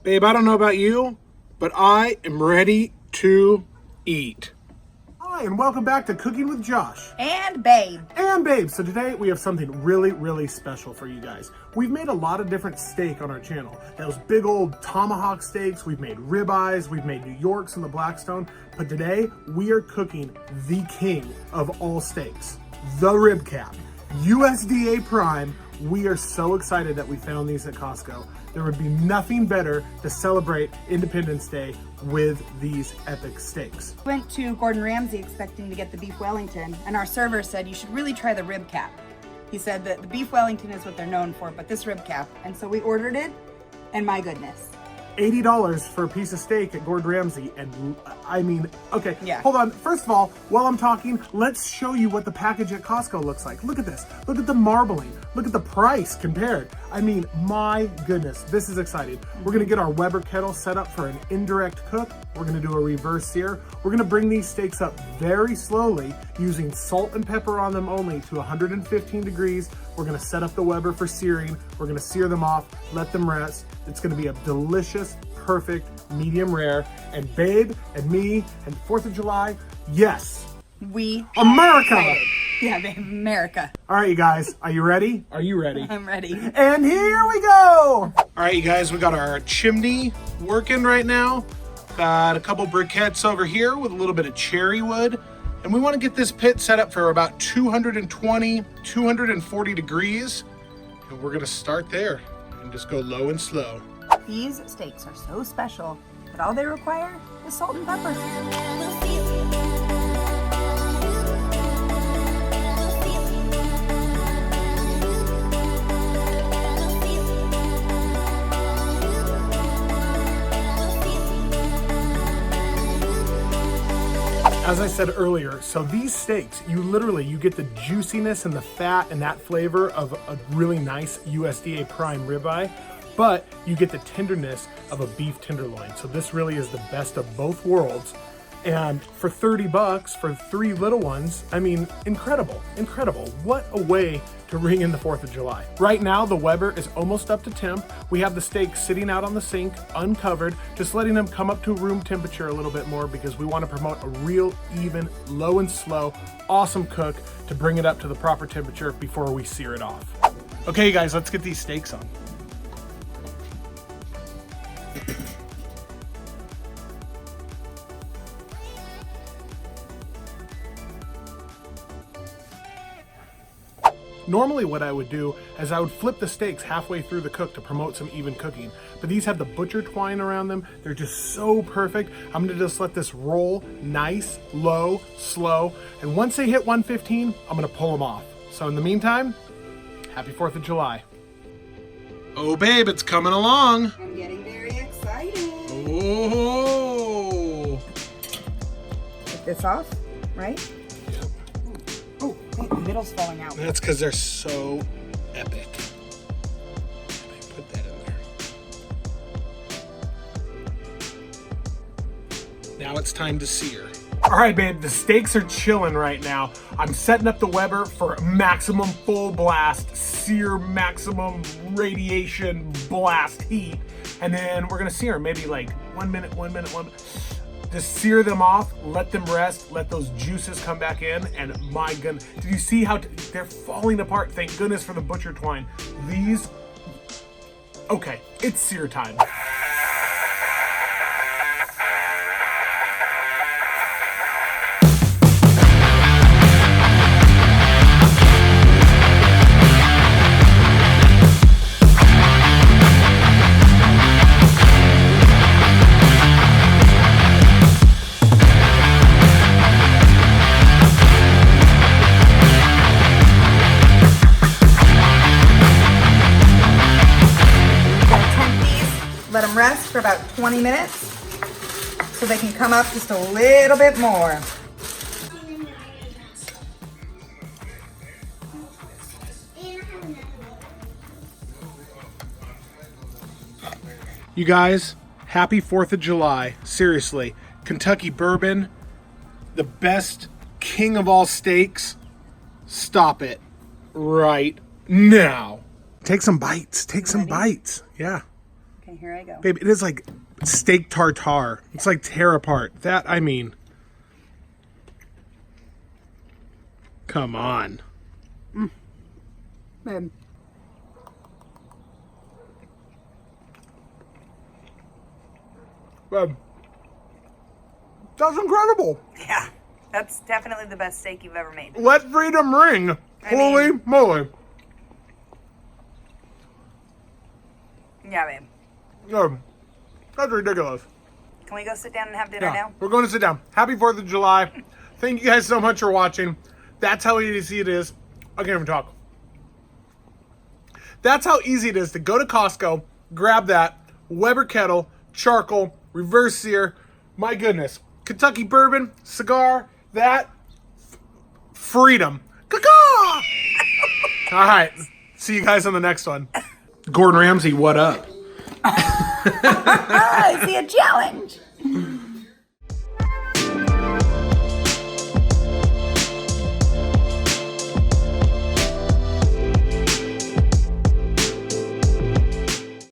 Babe, I don't know about you, but I am ready to eat. Hi, and welcome back to Cooking with Josh. And Babe. And Babe. So today we have something really, really special for you guys. We've made a lot of different steak on our channel. Those big old tomahawk steaks, we've made ribeyes, we've made New Yorks in the Blackstone. But today we are cooking the king of all steaks, the rib cap, USDA Prime. We are so excited that we found these at Costco. There would be nothing better to celebrate Independence Day with these epic steaks. Went to Gordon Ramsay expecting to get the beef Wellington, and our server said you should really try the rib cap. He said that the beef Wellington is what they're known for, but this rib cap. And so we ordered it, and my goodness. $80 for a piece of steak at Gordon Ramsay, and I mean, okay, yeah. Hold on. First of all, while I'm talking, let's show you what the package at Costco looks like. Look at this. Look at the marbling. Look at the price compared. I mean, my goodness, this is exciting. We're gonna get our Weber kettle set up for an indirect cook. We're gonna do a reverse sear. We're gonna bring these steaks up very slowly using salt and pepper on them only to 115 degrees. We're gonna set up the Weber for searing. We're gonna sear them off, let them rest. It's gonna be a delicious, perfect, medium rare. And Babe and me and 4th of July, yes. We America! Excited. Yeah, Babe, America. All right, you guys, are you ready? Are you ready? I'm ready. And here we go! All right, you guys, we got our chimney working right now. Got a couple briquettes over here with a little bit of cherry wood. And we want to get this pit set up for about 220, 240 degrees. And we're gonna start there and just go low and slow. These steaks are so special, but all they require is salt and pepper. As I said earlier, so these steaks, you get the juiciness and the fat and that flavor of a really nice USDA Prime ribeye, but you get the tenderness of a beef tenderloin. So this really is the best of both worlds. And for 30 bucks for 3 little ones, I mean, incredible, incredible. What a way to ring in the 4th of July. Right now, the Weber is almost up to temp. We have the steak sitting out on the sink, uncovered, just letting them come up to room temperature a little bit more because we want to promote a real even, low and slow, awesome cook to bring it up to the proper temperature before we sear it off. Okay, you guys, let's get these steaks on. Normally what I would do is I would flip the steaks halfway through the cook to promote some even cooking, but these have the butcher twine around them. They're just so perfect. I'm gonna just let this roll nice, low, slow, and once they hit 115, I'm gonna pull them off. So in the meantime, happy 4th of July. Oh babe, it's coming along. I'm getting very excited. Oh. Take this off, right? Oh, the middle's falling out. That's because they're so epic. Put that in there. Now it's time to sear. All right, babe, the steaks are chilling right now. I'm setting up the Weber for maximum full blast, sear maximum radiation blast heat. And then we're gonna sear maybe like 1 minute, 1 minute, 1 minute. Just sear them off, let them rest, let those juices come back in, and my goodness, did you see how they're falling apart? Thank goodness for the butcher twine. These, okay, it's sear time. Let them rest for about 20 minutes so they can come up just a little bit more. You guys, happy 4th of July. Seriously, Kentucky bourbon, the best king of all steaks. Stop it right now. Take some bites. Take some bites. Yeah. Okay. Okay, here I go. Babe, it is like steak tartare. It's like tear apart. That, I mean. Come on. Babe. Babe. That's incredible. Yeah, that's definitely the best steak you've ever made. Let freedom ring. Holy moly. Yeah, babe. Yeah, that's ridiculous. Can we go sit down and have dinner now? We're going to sit down. Happy 4th of July. Thank you guys so much for watching. That's how easy it is. I can't even talk. That's how easy it is to go to Costco, grab that Weber kettle, charcoal, reverse sear. My goodness. Kentucky bourbon, cigar, that. Freedom. Caw-caw! All right. See you guys on the next one. Gordon Ramsay, what up? I see a challenge.